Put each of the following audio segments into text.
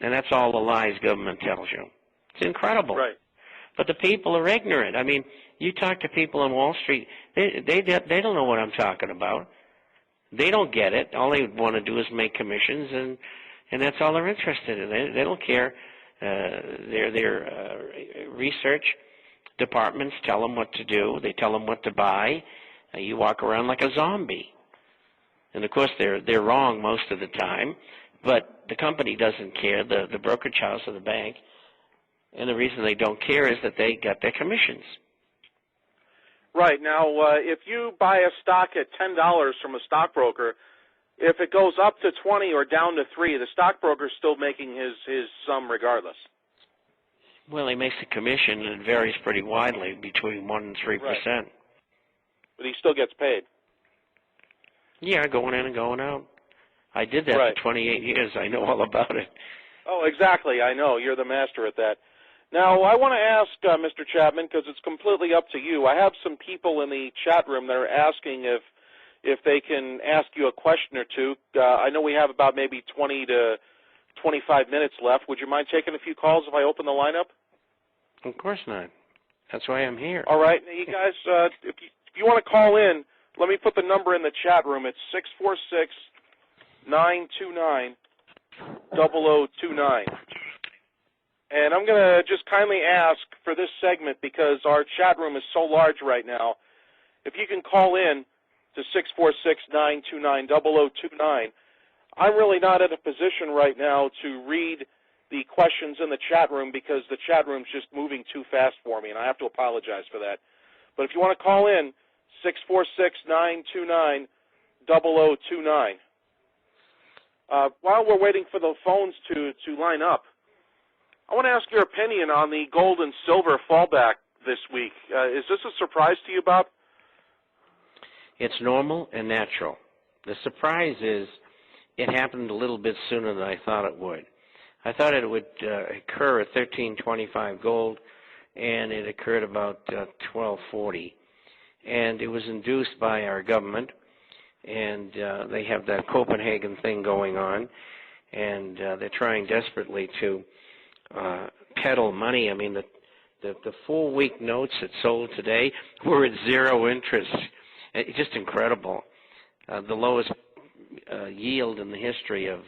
And that's all the lies government tells you. It's incredible. Right. But the people are ignorant. I mean, you talk to people on Wall Street, they don't know what I'm talking about. They don't get it. All they want to do is make commissions, and that's all they're interested in. They don't care. Their research departments tell them what to do. They tell them what to buy. You walk around like a zombie. And of course, they're wrong most of the time, but the company doesn't care, the brokerage house or the bank. And the reason they don't care is that they got their commissions. Right. Now, if you buy a stock at $10 from a stockbroker, if it goes up to 20 or down to 3, the stockbroker's still making his sum regardless. Well, he makes a commission, and it varies pretty widely between 1% and 3%. Right. But he still gets paid. Yeah, going in and going out. I did that right. for 28 years. I know all about it. Oh, exactly. I know. You're the master at that. Now, I want to ask Mr. Chapman, because it's completely up to you. I have some people in the chat room that are asking if they can ask you a question or two. I know we have about maybe 20 to 25 minutes left. Would you mind taking a few calls if I open the lineup? Of course not. That's why I'm here. All right. Now, you guys, if you want to call in, let me put the number in the chat room. It's 646-929-0029. And I'm going to just kindly ask for this segment, because our chat room is so large right now, if you can call in to 646-929-0029. I'm really not in a position right now to read the questions in the chat room, because the chat room's just moving too fast for me, and I have to apologize for that. But if you want to call in, 646-929-0029. While we're waiting for the phones to line up, I want to ask your opinion on the gold and silver fallback this week. Is this a surprise to you, Bob? It's normal and natural. The surprise is it happened a little bit sooner than I thought it would. I thought it would occur at $13.25 gold, and it occurred about $12.40. And it was induced by our government, and they have that Copenhagen thing going on, and they're trying desperately to peddle money. I mean, the 4-week notes that sold today were at 0 interest. It's just incredible. The lowest yield in the history of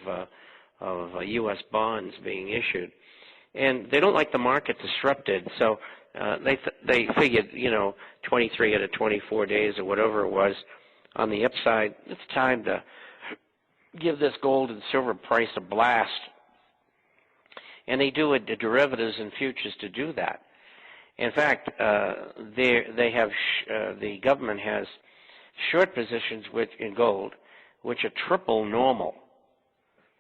U.S. bonds being issued. And they don't like the market disrupted, so they figured, 23 out of 24 days or whatever it was on the upside, it's time to give this gold and silver price a blast. And they do it, the derivatives and futures, to do that. In fact, the government has short positions in gold, which are triple normal,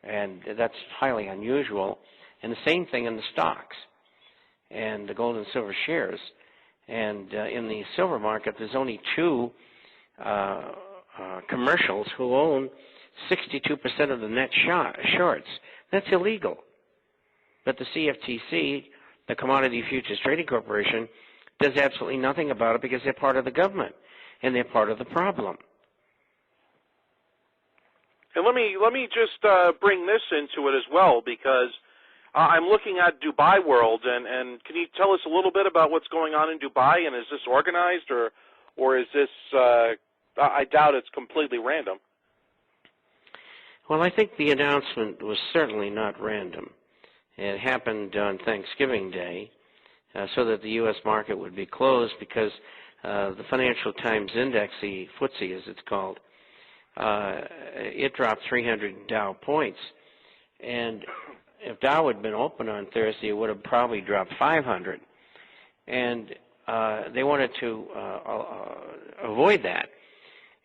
and that's highly unusual. And the same thing in the stocks and the gold and silver shares. And in the silver market, there's only 2 commercials who own 62% of the net shorts. That's illegal. But the CFTC, the Commodity Futures Trading Corporation, does absolutely nothing about it, because they're part of the government, and they're part of the problem. And let me just bring this into it as well, because I'm looking at Dubai World, and can you tell us a little bit about what's going on in Dubai, and is this organized, or is this, I doubt it's completely random. Well, I think the announcement was certainly not random. It happened on Thanksgiving Day, so that the U.S. market would be closed, because the Financial Times Index, the FTSE as it's called, it dropped 300 Dow points. And if Dow had been open on Thursday, it would have probably dropped 500. And they wanted to avoid that.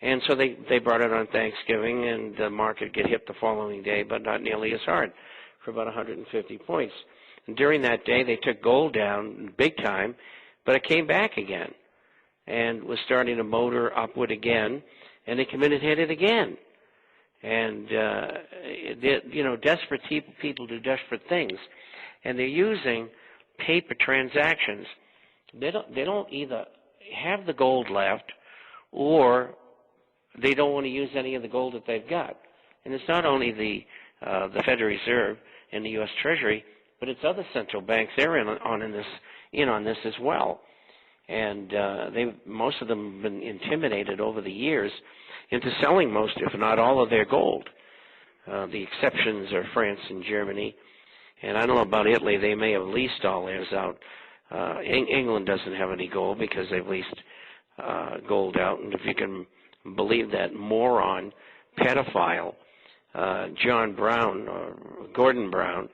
And so they brought it on Thanksgiving, and the market get hit the following day, but not nearly as hard, for about 150 points. And during that day, they took gold down big time, but it came back again and was starting to motor upward again, and they hit it again. And, desperate people do desperate things. And they're using paper transactions. They don't either have the gold left, or they don't want to use any of the gold that they've got. And it's not only the the Federal Reserve and the U.S. Treasury, but it's other central banks. They're in on this as well. And most of them have been intimidated over the years into selling most, if not all, of their gold. The exceptions are France and Germany. And I don't know about Italy. They may have leased all theirs out. England doesn't have any gold because they've leased gold out. And if you can believe that moron, pedophile, Gordon Brown,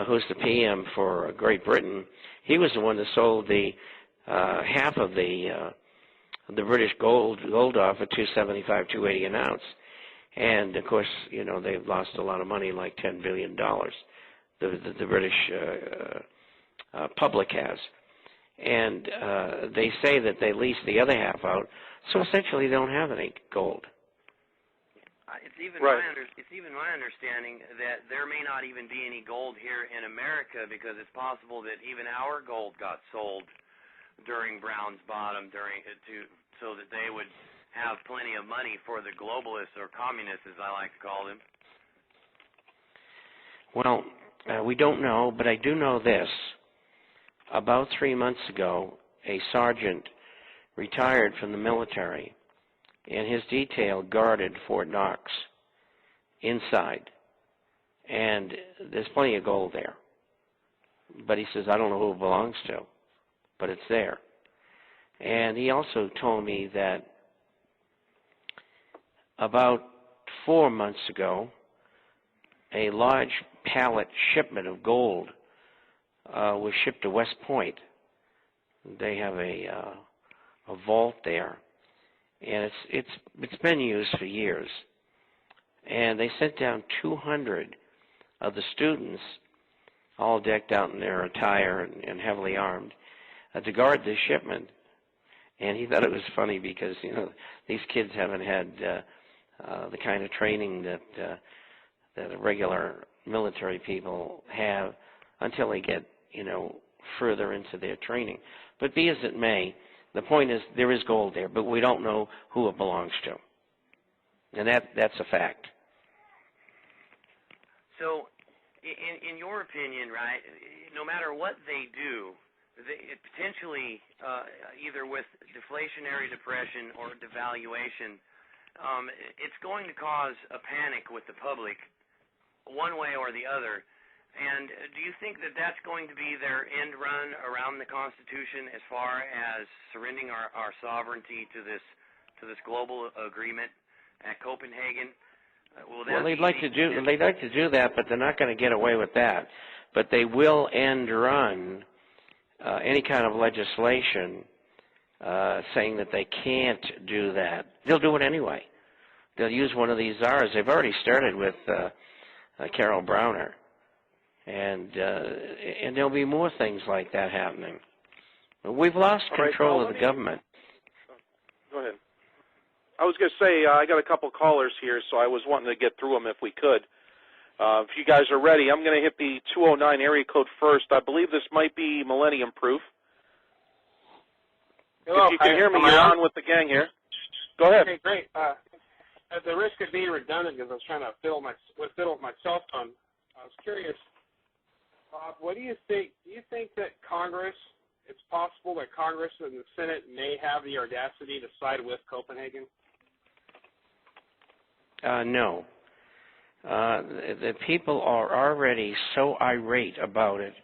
who's the PM for Great Britain, he was the one that sold the half of the British gold off at $275, $280 an ounce. And of course, they've lost a lot of money, like $10 billion. The British public has. And they say that they lease the other half out, so essentially they don't have any gold. It's even right. It's even my understanding that there may not even be any gold here in America, because it's possible that even our gold got sold during Brown's bottom so that they would have plenty of money for the globalists, or communists as I like to call them. Well, we don't know, but I do know this. About 3 months ago, a sergeant retired from the military, and his detail guarded Fort Knox inside. And there's plenty of gold there. But he says, I don't know who it belongs to, but it's there. And he also told me that about 4 months ago, a large pallet shipment of gold was shipped to West Point. They have a vault there, and it's been used for years. And they sent down 200 of the students, all decked out in their attire and heavily armed, to guard this shipment. And he thought it was funny because these kids haven't had the kind of training that regular military people have until they get further into their training. But be as it may, the point is there is gold there, but we don't know who it belongs to, and that's a fact. So, in your opinion, right, no matter what they do, it potentially either with deflationary depression or devaluation, it's going to cause a panic with the public, one way or the other. And do you think that that's going to be their end run around the Constitution, as far as surrendering our sovereignty to this global agreement at Copenhagen? Well, they'd like to do that, but they're not going to get away with that. But they will end run any kind of legislation saying that they can't do that. They'll do it anyway. They'll use one of these R's. They've already started with Carol Browner. And there'll be more things like that happening. We've lost control of the government. Go ahead. I was going to say, I got a couple callers here, so I was wanting to get through them if we could. If you guys are ready, I'm going to hit the 209 area code first. I believe this might be Millennium Proof. Hello, if you can hear me, you're on with the gang here. Go ahead. Okay, great. At the risk of being redundant, because I was trying to fiddle with my cell phone, I was curious, Bob, what do you think? Do you think that it's possible that Congress and the Senate may have the audacity to side with Copenhagen? No. The people are already so irate about it,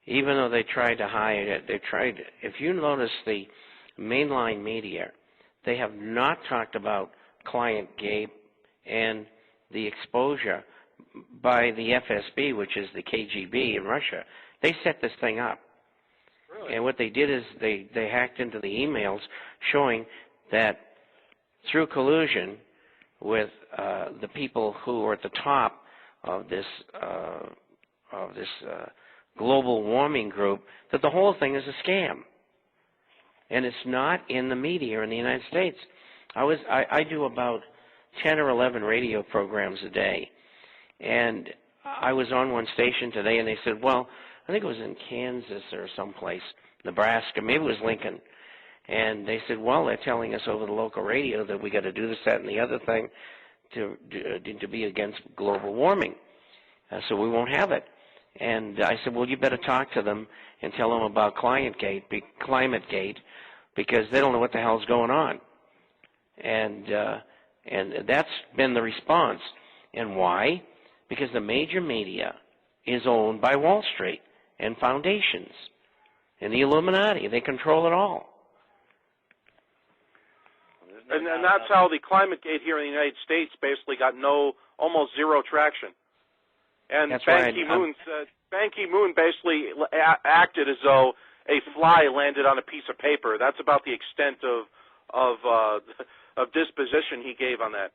even though they tried to hide it. If you notice the mainline media, they have not talked about Client Gate and the exposure by the FSB, which is the KGB in Russia. They set this thing up. Really? And what they did is they hacked into the emails showing that through collusion with the people who are at the top of this global warming group, that the whole thing is a scam. And it's not in the media in the United States. I do about 10 or 11 radio programs a day. And I was on one station today, and they said, well, I think it was in Kansas or someplace, Nebraska, maybe it was Lincoln. And they said, well, they're telling us over the local radio that we got to do this, that, and the other thing to be against global warming. So we won't have it. And I said, well, you better talk to them and tell them about ClimateGate, because they don't know what the hell's going on. And that's been the response. And why? Because the major media is owned by Wall Street and foundations and the Illuminati. They control it all. And that's how the ClimateGate here in the United States basically got almost zero traction. And Ban Ki-moon basically acted as though a fly landed on a piece of paper. That's about the extent of disposition he gave on that.